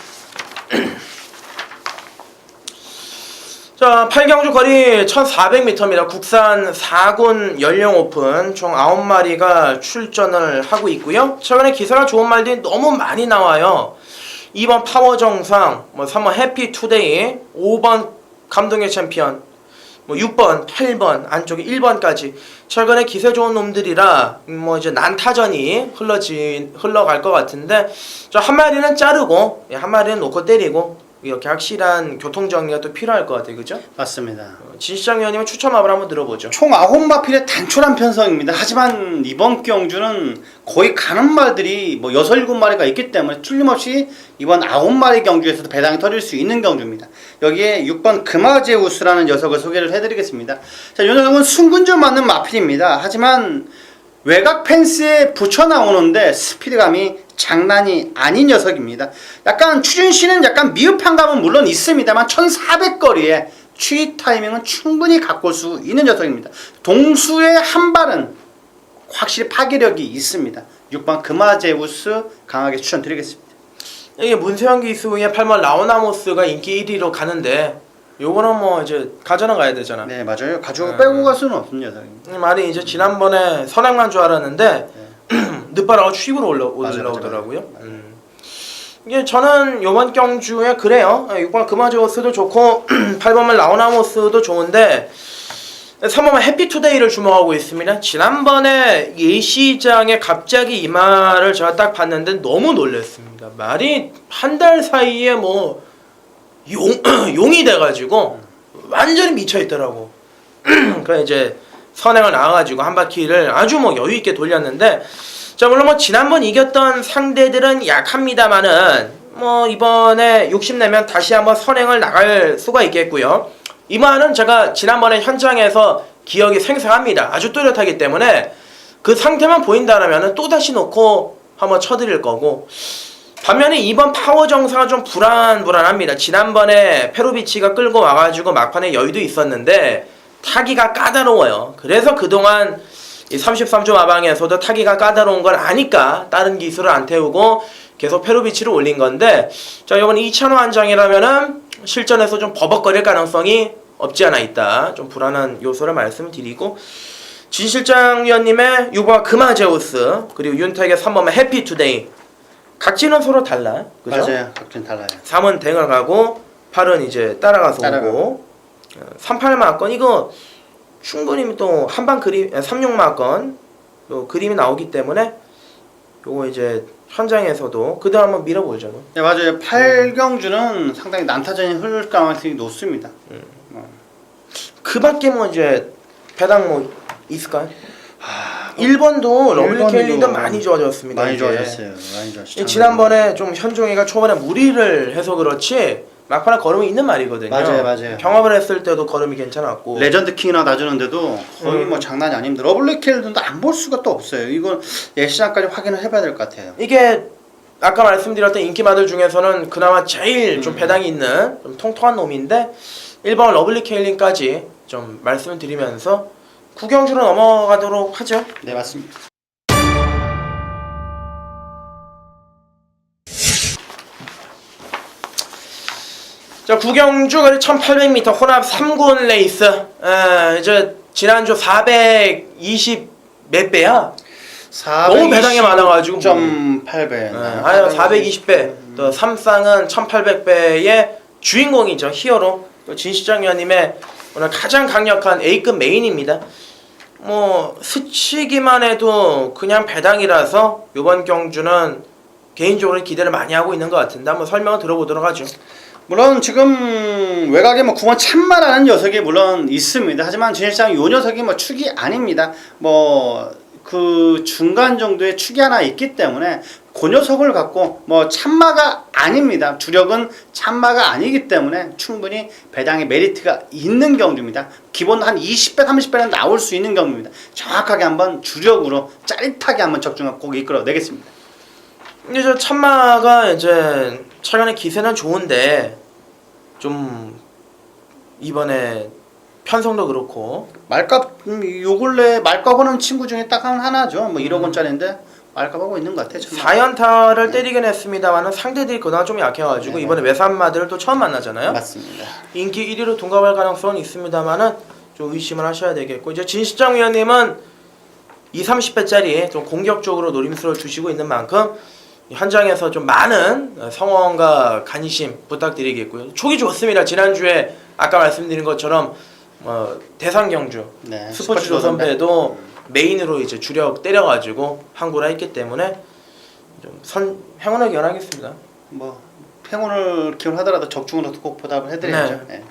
자, 8경주 거리 1400m입니다. 국산 4군 연령 오픈 총 9마리가 출전을 하고 있고요. 최근에 기세가 좋은 말들이 너무 많이 나와요. 2번 파워 정상, 뭐 3번 해피 투데이, 5번 감동의 챔피언, 뭐 6번, 8번, 안쪽에 1번까지 최근에 기세 좋은 놈들이라 뭐 이제 난타전이 흘러갈 것 같은데 저 한 마리는 자르고 한 마리는 놓고 때리고 이렇게 확실한 교통 정리가 또 필요할 것 같아요, 그죠? 맞습니다. 진시장 위원님의 추천 마블 한번 들어보죠. 총 9마필의 단촐한 편성입니다. 하지만 이번 경주는 거의 가는 말들이 뭐 6, 7마리가 있기 때문에 틀림없이 이번 9마리 경주에서도 배당이 터질 수 있는 경주입니다. 여기에 6번 금화제우스라는 녀석을 소개를 해드리겠습니다. 자, 이 녀석은 순군주 맞는 마필입니다. 하지만 외곽 펜스에 붙여 나오는데 스피드감이 장난이 아닌 녀석입니다. 약간 추진시는 약간 미흡한 감은 물론 있습니다만 1400거리에 취입 타이밍은 충분히 갖고 올 수 있는 녀석입니다. 동수의 한 발은 확실히 파괴력이 있습니다. 6번 금화제우스 강하게 추천드리겠습니다. 이게 문세영 기수의 8번 라오나모스가 인기 1위로 가는데 요거는 뭐 이제 가져는 가야 되잖아. 네 맞아요. 가지고 빼고 갈 수는 없습니다. 이 말이 이제 지난번에 선행만 줄 알았는데 늦바라가 추입으로 올라오더라고요. 이게 저는 요번 경주에 그래요. 6번 금화제오스도 좋고 8번만 라오나모스도 좋은데 3번만 해피투데이를 주목하고 있습니다. 지난번에 예시장에 갑자기 이 말을 제가 딱 봤는데 너무 놀랐습니다. 말이 한 달 사이에 뭐 용이 돼가지고 완전히 미쳐있더라고. 그래 이제 선행을 나와가지고 한 바퀴를 아주 뭐 여유있게 돌렸는데, 자 물론 뭐 지난번 이겼던 상대들은 약합니다만은 뭐 이번에 욕심내면 다시 한번 선행을 나갈 수가 있겠고요. 이 말은 제가 지난번에 현장에서 기억이 생생합니다. 아주 뚜렷하기 때문에 그 상태만 보인다라면 또 다시 놓고 한번 쳐드릴 거고, 반면에 이번 파워 정사가 좀 불안합니다. 지난번에 페로비치가 끌고 와가지고 막판에 여유도 있었는데 타기가 까다로워요. 그래서 그동안 이 33조 마방에서도 타기가 까다로운 걸 아니까 다른 기술을 안 태우고 계속 페로비치를 올린 건데, 자 이번 2차로 한장이라면은 실전에서 좀 버벅거릴 가능성이 없지 않아 있다. 좀 불안한 요소를 말씀드리고, 진 실장 위원님의 6번 금화제우스 그리고 윤택의 3번은 해피투데이, 각지는 서로 달라. 그죠? 맞아요. 각지는 달라요. 3은 댕을 가고 8은 이제 따라가서 오고, 38마건 이거 충분히 또 한방 그림 36마건 또 그림이 나오기 때문에 요거 이제 현장에서도 그대로 한번 밀어보죠. 네 맞아요. 8경주는 상당히 난타전이 흐를 가능성이 높습니다. 그 밖에 뭐 이제 배당 뭐 있을까요? 1번도 러블리 켈리도 많이 좋아졌습니다. 많이 이게. 좋아졌어요. 많이 좋아졌어요. 지난번에 좀 현종이가 초반에 무리를 해서 그렇지 막판에 걸음이 있는 말이거든요. 맞아요. 경험을 했을 때도 걸음이 괜찮았고, 레전드 킹이나 놔주는데도 거의 뭐 장난이 아닙니다. 러블리 켈리도 안 볼 수가 또 없어요. 이건 예시장까지 확인을 해봐야 될 것 같아요. 이게 아까 말씀드렸던 인기마들 중에서는 그나마 제일 좀 배당이 있는 좀 통통한 놈인데 1번 러블리 케일린까지 좀 말씀을 드리면서 구경주로 넘어가도록 하죠. 네 맞습니다. 자 구경주 1800m 혼합 3군 레이스, 이제 지난주 420 몇 배야? 너무 배당이 많아가지고 0.8배. 아유 420배. 또 삼쌍은 1800배의 주인공이죠. 히어로 진 시장위원님의 오늘 가장 강력한 A급 메인입니다. 뭐 스치기만 해도 그냥 배당이라서 이번 경주는 개인적으로 기대를 많이 하고 있는 것 같은데 한번 설명을 들어보도록 하죠. 물론 지금 외곽에 뭐 9번 참마라는 녀석이 물론 있습니다. 하지만 진실상 요 녀석이 뭐 축이 아닙니다. 뭐 그 중간 정도의 축이 하나 있기 때문에 그 녀석을 갖고 뭐 참마가 아닙니다. 주력은 참마가 아니기 때문에 충분히 배당의 메리트가 있는 경주입니다. 기본 한 20배 30배는 나올 수 있는 경주입니다. 정확하게 한번 주력으로 짜릿하게 한번 적중하고 이끌어내겠습니다. 이제 저 참마가 이제 최근에 기세는 좋은데 좀 이번에 편성도 그렇고 말값 요 근래 말값하는 친구 중에 딱 하나죠. 뭐 1억 원짜리인데 말값하고 있는 것 같아요. 4연타를 때리긴 했습니다만 상대들이 그나마 좀 약해가지고 이번에 외산마들을 또 처음 만나잖아요. 맞습니다. 인기 1위로 둔갑할 가능성은 있습니다만은 좀 의심을 하셔야 되겠고, 이제 진 시장 위원님은 30배짜리 좀 공격적으로 노림수를 주시고 있는 만큼 현장에서 좀 많은 성원과 관심 부탁드리겠고요. 촉이 좋습니다. 지난주에 아까 말씀드린 것처럼 대상 경주 네, 스포츠 조선배도 메인으로 이제 주력 때려가지고 항구라 했기 때문에 좀 행운을 기원하겠습니다. 뭐 행운을 기원하더라도 적중으로 꼭 보답을 해드려야죠. 네.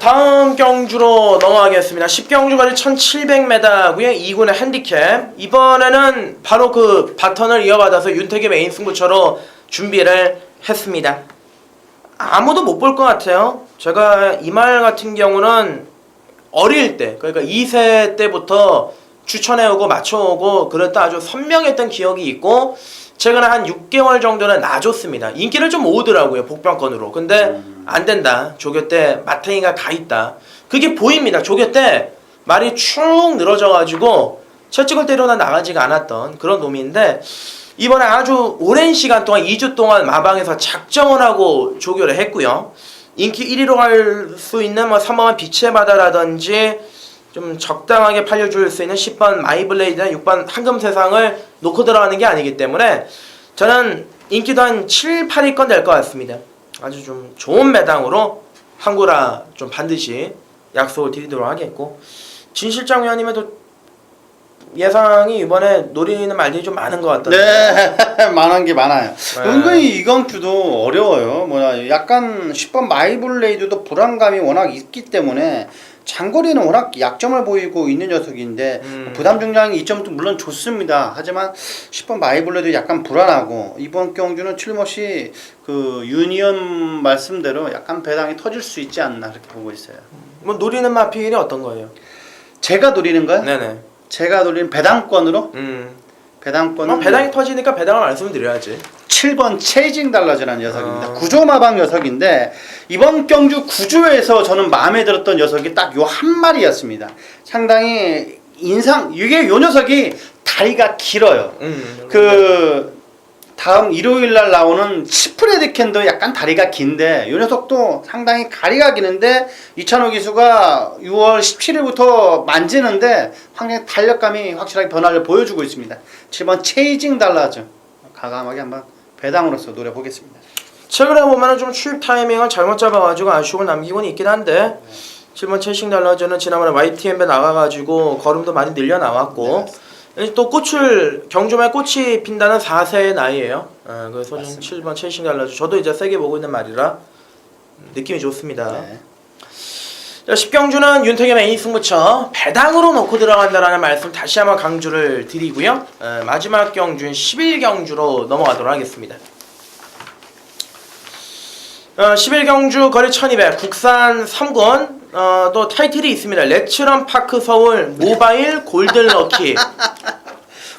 다음 경주로 넘어가겠습니다. 10경주까지 1700m고요. 2군의 핸디캡. 이번에는 바로 그 바턴을 이어받아서 윤택의 메인 승부처로 준비를 했습니다. 아무도 못 볼 것 같아요. 제가 이 말 같은 경우는 어릴 때, 그러니까 2세 때부터 추천해오고 맞춰오고 그랬다 아주 선명했던 기억이 있고, 최근에 한 6개월 정도는 놔줬습니다. 인기를 좀 모으더라고요, 복병권으로. 근데 안 된다. 조교 때 마탱이가 가 있다. 그게 보입니다. 조교 때 말이 축 늘어져가지고 채찍을 때려나 나가지가 않았던 그런 놈인데, 이번에 아주 오랜 시간 동안 2주 동안 마방에서 작정을 하고 조교를 했고요. 인기 1위로 갈 수 있는 뭐 3번 빛의 바다라든지 좀 적당하게 팔려줄 수 있는 10번 마이블레이드나 6번 황금세상을 놓고 들어가는 게 아니기 때문에 저는 인기도 한 7, 8위권 될 것 같습니다. 아주 좀 좋은 매당으로 한구라 좀 반드시 약속을 드리도록 하겠고, 진 실장 위원님도 예상이 이번에 노리는 말들이 좀 많은 것 같던데. 네, 많은 게 많아요. 네. 은근히 이강주도 어려워요. 뭐야, 약간 10번 마이블레이드도 불안감이 워낙 있기 때문에 장거리는 워낙 약점을 보이고 있는 녀석인데 부담 중량이 2점도 물론 좋습니다. 하지만 10번 마이블레이드 약간 불안하고 이번 경주는 틀림없이 그 유니언 말씀대로 약간 배당이 터질 수 있지 않나 그렇게 보고 있어요. 뭐 노리는 마필이 어떤 거예요? 제가 노리는 거요? 네네. 제가 노리는 배당권으로? 배당권은 뭐 배당이 터지니까 배당을 말씀드려야지. 7번 체이징 달라지라는 녀석입니다. 아. 구조마방 녀석인데 이번 경주 구조에서 저는 마음에 들었던 녀석이 딱 요 한 마리였습니다. 상당히 이게 요 녀석이 다리가 길어요. 그 다음 일요일 날 나오는 치프레드 캔도 약간 다리가 긴데 이 녀석도 상당히 다리가 기는데 이찬호 기수가 6월 17일부터 만지는데 상당히 탄력감이 확실하게 변화를 보여주고 있습니다. 7번 체이징 달라져 과감하게 한번 배당으로서 노려보겠습니다. 최근에 보면은 좀 출입 타이밍을 잘못 잡아가지고 아쉬움을 남기고는 있긴 한데 7번 채싱 달라저는 지난번에 YTM에 나가가지고 걸음도 많이 늘려 나왔고 또 경주마에 꽃이 핀다는 4세의 나이에요. 그래서 좀 7번 채싱 달라저 저도 이제 세게 보고 있는 말이라 느낌이 좋습니다. 네. 자, 10경주는 윤택의 A 승부처 배당으로 놓고 들어간다라는 말씀 다시 한번 강조를 드리고요. 마지막 경주인 11경주로 넘어가도록 하겠습니다. 11경주 거리 1200 국산 3권 또 타이틀이 있습니다. 레츠런 파크 서울 모바일 골든럭키.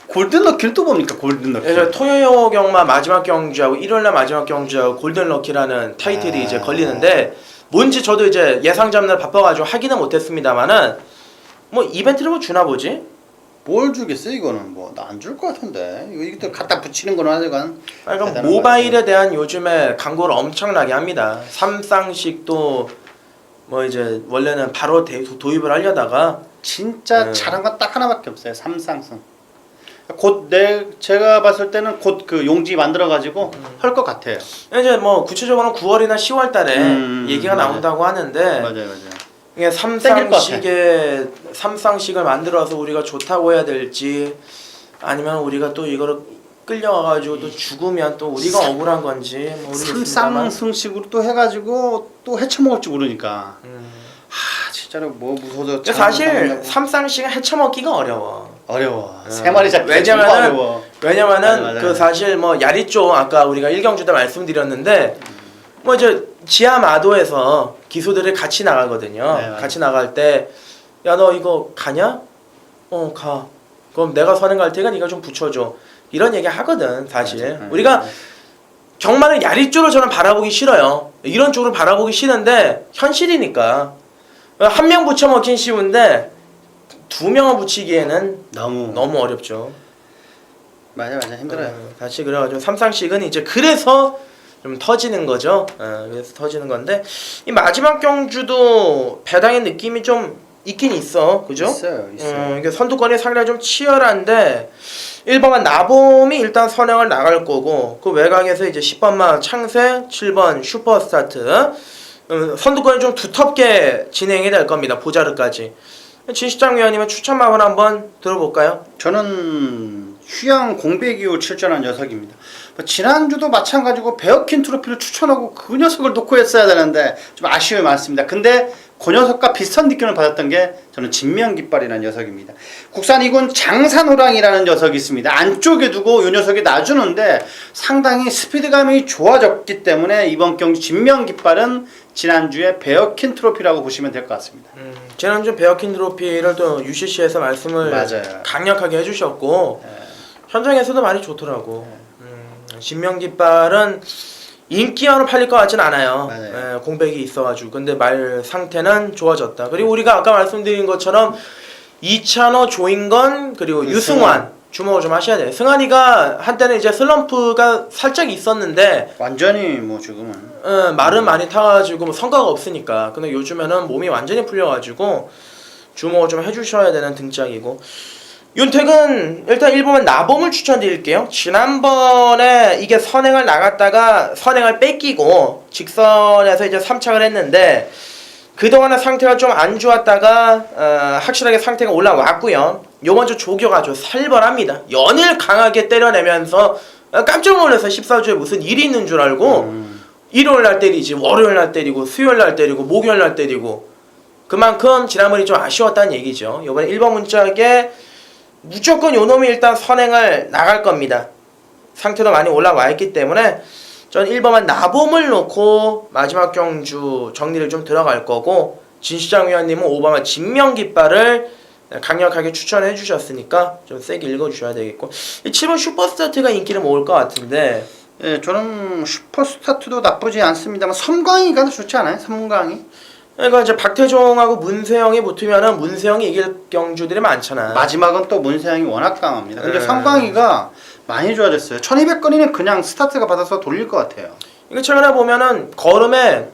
골든럭키는 또 뭡니까? 골든럭키. 토요일 경마 마지막 경주하고 일요일날 마지막 경주하고 골든럭키라는 타이틀이 이제 걸리는데 뭔지 저도 이제 예상 잡느라 바빠가지고 하기는 못했습니다만은 뭐 이벤트를 뭐 주나 보지? 뭘 주겠어 이거는 뭐 나 안 줄 것 같은데 이것도 갖다 붙이는 거는 하여간 그러니까 모바일에 대한 요즘에 광고를 엄청나게 합니다. 삼쌍식도 뭐 이제 원래는 바로 도입을 하려다가 진짜 잘한 건 딱 하나밖에 없어요. 삼상승. 곧 제가 봤을 때는 곧 그 용지 만들어 가지고 할 것 같아요. 이제 뭐 구체적으로는 9월이나 10월달에 얘기가 맞아요. 나온다고 하는데 맞아요. 이게 삼쌍식을 만들어서 우리가 좋다고 해야 될지 아니면 우리가 또 이거를 끌려가가지고 또 죽으면 또 우리가 억울한 건지 모르겠습니다만 삼쌍승식으로 또 해가지고 또 헤쳐먹을지 모르니까. 진짜로 뭐 무서워서. 사실 삼쌍식은 헤쳐먹기가 어려워. 세 마리 잡기 어려워. 왜냐면은 맞아. 그 사실 뭐 야리 쪽 아까 우리가 1경주 때 말씀드렸는데 뭐 이제 지하 마도에서 기수들이 같이 나가거든요. 네, 같이 나갈 때 야 너 이거 가냐? 가. 그럼 내가 선행 갈 테니까 네가 좀 붙여줘. 이런 얘기 하거든 사실. 맞아. 우리가 경마를 야리 쪽으로 저는 바라보기 싫어요. 이런 쪽으로 바라보기 싫은데 현실이니까 한 명 붙여먹긴 쉬운데 2명을 붙이기에는 너무 어렵죠. 맞아 힘들어요. 다시 그래가지고 삼쌍식은 이제 그래서 좀 터지는 거죠. 그래서 터지는 건데 이 마지막 경주도 배당의 느낌이 좀 있긴 있어, 그죠? 있어요. 이게 선두권이 상당히 좀 치열한데 1번만 나봄이 일단 선행을 나갈 거고 그 외곽에서 이제 10번만 창세, 7번 슈퍼스타트 선두권이 좀 두텁게 진행이 될 겁니다. 보자르까지. 진시장 위원님의 추천마을 한번 들어볼까요? 저는 휴양 공백이후 출전한 녀석입니다. 지난주도 마찬가지고 베어킨 트로피를 추천하고 그 녀석을 놓고 했어야 되는데 좀 아쉬움이 많습니다. 근데 그 녀석과 비슷한 느낌을 받았던 게 저는 진명깃발이라는 녀석입니다. 국산 2군 장산호랑이라는 녀석이 있습니다. 안쪽에 두고 이 녀석이 놔주는데 상당히 스피드감이 좋아졌기 때문에 이번 경기 진명깃발은 지난주에 베어킨 트로피라고 보시면 될 것 같습니다. 지난주 베어킨 트로피를 또 UCC에서 말씀을 맞아요. 강력하게 해주셨고 현장에서도 많이 좋더라고. 진명깃발은 인기와는 팔릴 것 같진 않아요. 공백이 있어가지고. 근데 말 상태는 좋아졌다. 그리고 우리가 아까 말씀드린 것처럼 이찬호, 조인건 그리고 유승환 주목을 좀 하셔야 돼요. 승환이가 한때는 이제 슬럼프가 살짝 있었는데 완전히 뭐 지금은 말은 많이 타가지고 뭐 성과가 없으니까. 근데 요즘에는 몸이 완전히 풀려가지고 주목을 좀 해주셔야 되는 등짝이고. 윤택은 일단 1번은 나봄을 추천드릴게요. 지난번에 이게 선행을 나갔다가 선행을 뺏기고 직선에서 이제 3착을 했는데 그동안의 상태가 좀 안 좋았다가 확실하게 상태가 올라왔고요. 요번 주 조교가 아주 살벌합니다. 연일 강하게 때려내면서 깜짝 놀라서 14주에 무슨 일이 있는 줄 알고 일요일 날 때리지, 월요일 날 때리고, 수요일 날 때리고, 목요일 날 때리고. 그만큼 지난번이 좀 아쉬웠다는 얘기죠. 요번에 1번 문짝에 무조건 요놈이 일단 선행을 나갈 겁니다. 상태도 많이 올라와 있기 때문에 전 1번만 나봄을 놓고 마지막 경주 정리를 좀 들어갈 거고, 진시장 위원님은 5번만 진명깃발을 강력하게 추천해 주셨으니까 좀 세게 읽어주셔야 되겠고, 이 7번 슈퍼스타트가 인기를 모을 것 같은데. 예, 저는 슈퍼스타트도 나쁘지 않습니다만 섬광이가 더 좋지 않아요? 섬광이? 그러니까 이제 박태종하고 문세영이 붙으면은 문세영이 이길 경주들이 많잖아. 마지막은 또 문세영이 워낙 강합니다. 근데 네. 섬광이가 많이 좋아졌어요. 1200건이는 그냥 스타트가 받아서 돌릴 것 같아요. 이거 최근에 보면은 걸음에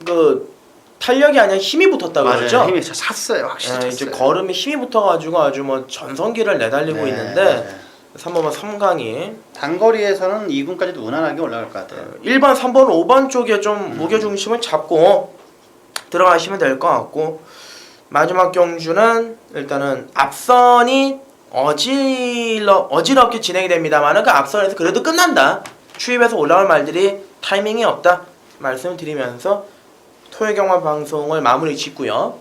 그 탄력이 아니라 힘이 붙었다 그러죠? 맞아요. 힘이 샀어요. 확실히 샀어요. 이제 걸음에 힘이 붙어가지고 아주 뭐 전성기를 내달리고 네, 있는데 맞아요. 3번은 삼강이, 단거리에서는 2군까지도 무난하게 올라갈 것 같아요. 1번, 3번, 5번 쪽에 좀 무게중심을 잡고 들어가시면 될 것 같고, 마지막 경주는 일단은 앞선이 어지럽게 진행이 됩니다만 그 앞선에서 그래도 끝난다, 추입해서 올라올 말들이 타이밍이 없다 말씀을 드리면서 토요 경마 방송을 마무리 짓고요.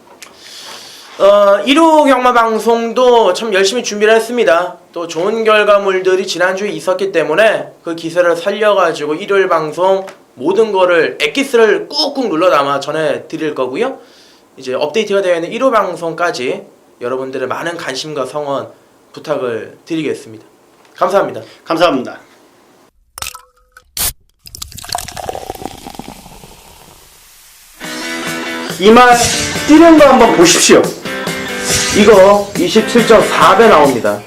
1호 경마 방송도 참 열심히 준비를 했습니다. 또 좋은 결과물들이 지난주에 있었기 때문에 그 기세를 살려가지고 일요일 방송 모든 거를 엑기스를 꾹꾹 눌러 담아 전해드릴 거고요. 이제 업데이트가 되어 있는 1호 방송까지 여러분들의 많은 관심과 성원 부탁을 드리겠습니다. 감사합니다. 감사합니다. 이 말 뛰는 거 한번 보십시오. 이거 27.4배 나옵니다.